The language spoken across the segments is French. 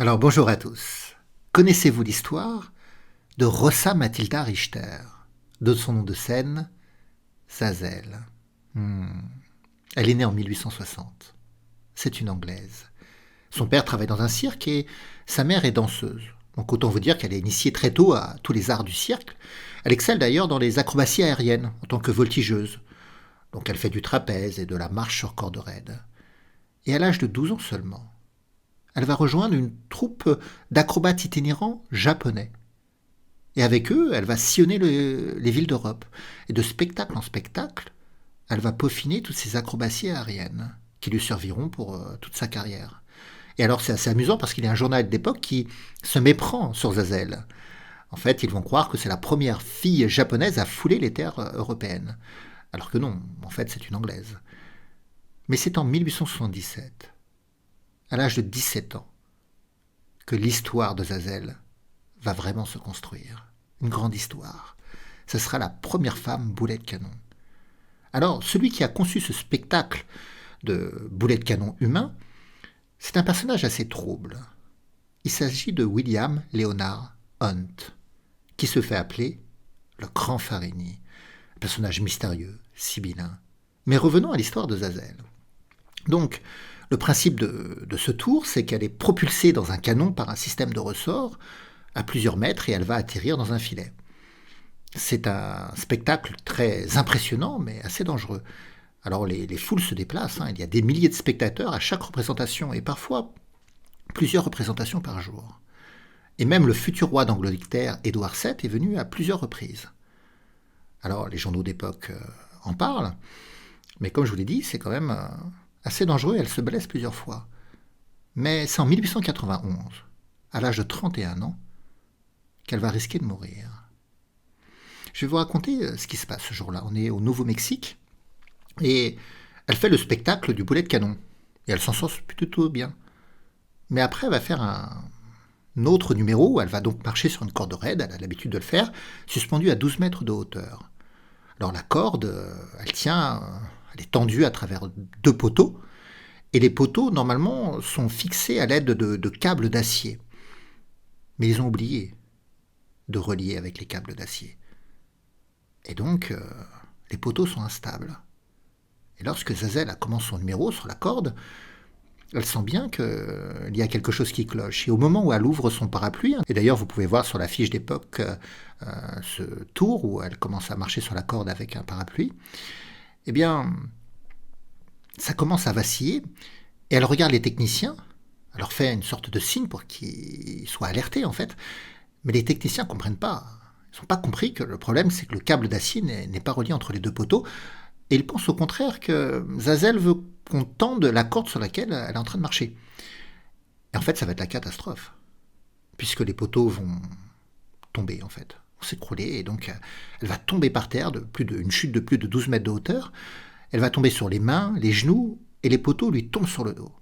Alors bonjour à tous. Connaissez-vous l'histoire de Rosa Matilda Richter, de son nom de scène, Zazel? Hmm. Elle est née en 1860. C'est une Anglaise. Son père travaille dans un cirque et sa mère est danseuse. Donc autant vous dire qu'elle est initiée très tôt à tous les arts du cirque. Elle excelle d'ailleurs dans les acrobaties aériennes en tant que voltigeuse. Donc elle fait du trapèze et de la marche sur corde raide. Et à l'âge de 12 ans seulement, elle va rejoindre une troupe d'acrobates itinérants japonais. Et avec eux, elle va sillonner les villes d'Europe. Et de spectacle en spectacle, elle va peaufiner toutes ces acrobaties aériennes qui lui serviront pour toute sa carrière. Et alors c'est assez amusant parce qu'il y a un journal d'époque qui se méprend sur Zazel. En fait, ils vont croire que c'est la première fille japonaise à fouler les terres européennes. Alors que non, en fait c'est une Anglaise. Mais c'est en 1877, à l'âge de 17 ans, que l'histoire de Zazel va vraiment se construire. Une grande histoire. Ce sera la première femme boulet de canon. Alors, celui qui a conçu ce spectacle de boulet de canon humain, c'est un personnage assez trouble. Il s'agit de William Leonard Hunt, qui se fait appeler le Grand Farini. Un personnage mystérieux, sibyllin. Mais revenons à l'histoire de Zazel. Donc, le principe de ce tour, c'est qu'elle est propulsée dans un canon par un système de ressort à plusieurs mètres et elle va atterrir dans un filet. C'est un spectacle très impressionnant, mais assez dangereux. Alors les foules se déplacent, il y a des milliers de spectateurs à chaque représentation, et parfois plusieurs représentations par jour. Et même le futur roi d'Angleterre, Édouard VII, est venu à plusieurs reprises. Alors les journaux d'époque en parlent, mais comme je vous l'ai dit, c'est quand même assez dangereux, elle se blesse plusieurs fois. Mais c'est en 1891, à l'âge de 31 ans, qu'elle va risquer de mourir. Je vais vous raconter ce qui se passe ce jour-là. On est au Nouveau-Mexique et elle fait le spectacle du boulet de canon. Et elle s'en sort plutôt bien. Mais après, elle va faire un autre numéro où elle va donc marcher sur une corde raide, elle a l'habitude de le faire, suspendue à 12 mètres de hauteur. Alors la corde, elle tient, elle est tendue à travers deux poteaux. Et les poteaux, normalement, sont fixés à l'aide de câbles d'acier. Mais ils ont oublié de relier avec les câbles d'acier. Et donc, les poteaux sont instables. Et lorsque Zazel commence son numéro sur la corde, elle sent bien qu'il y a quelque chose qui cloche. Et au moment où elle ouvre son parapluie, et d'ailleurs vous pouvez voir sur la fiche d'époque ce tour où elle commence à marcher sur la corde avec un parapluie, eh bien, ça commence à vaciller. Et elle regarde les techniciens, elle leur fait une sorte de signe pour qu'ils soient alertés en fait. Mais les techniciens ne comprennent pas. Ils n'ont pas compris que le problème, c'est que le câble d'acier n'est pas relié entre les deux poteaux. Et ils pensent au contraire que Zazel veut qu'on tende la corde sur laquelle elle est en train de marcher. Et en fait, ça va être la catastrophe. Puisque les poteaux vont tomber, en fait. Vont s'écrouler. Et donc, elle va tomber par terre, une chute de plus de 12 mètres de hauteur. Elle va tomber sur les mains, les genoux, et les poteaux lui tombent sur le dos.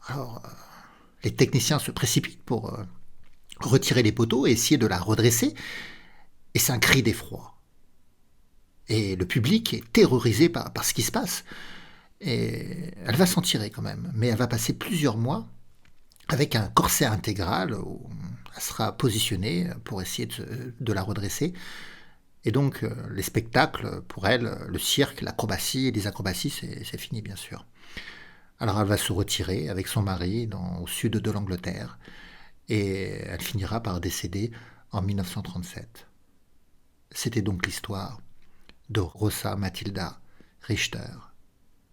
Alors, les techniciens se précipitent pour retirer les poteaux et essayer de la redresser. Et c'est un cri d'effroi. Et le public est terrorisé par ce qui se passe. Et elle va s'en tirer quand même. Mais elle va passer plusieurs mois avec un corset intégral où elle sera positionnée pour essayer de la redresser. Et donc, les spectacles, pour elle, le cirque, l'acrobatie et les acrobaties, c'est fini, bien sûr. Alors, elle va se retirer avec son mari au sud de l'Angleterre. Et elle finira par décéder en 1937. C'était donc l'histoire de Rosa Matilda Richter,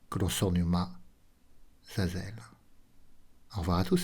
que l'on surnomma Zazel. Au revoir à tous.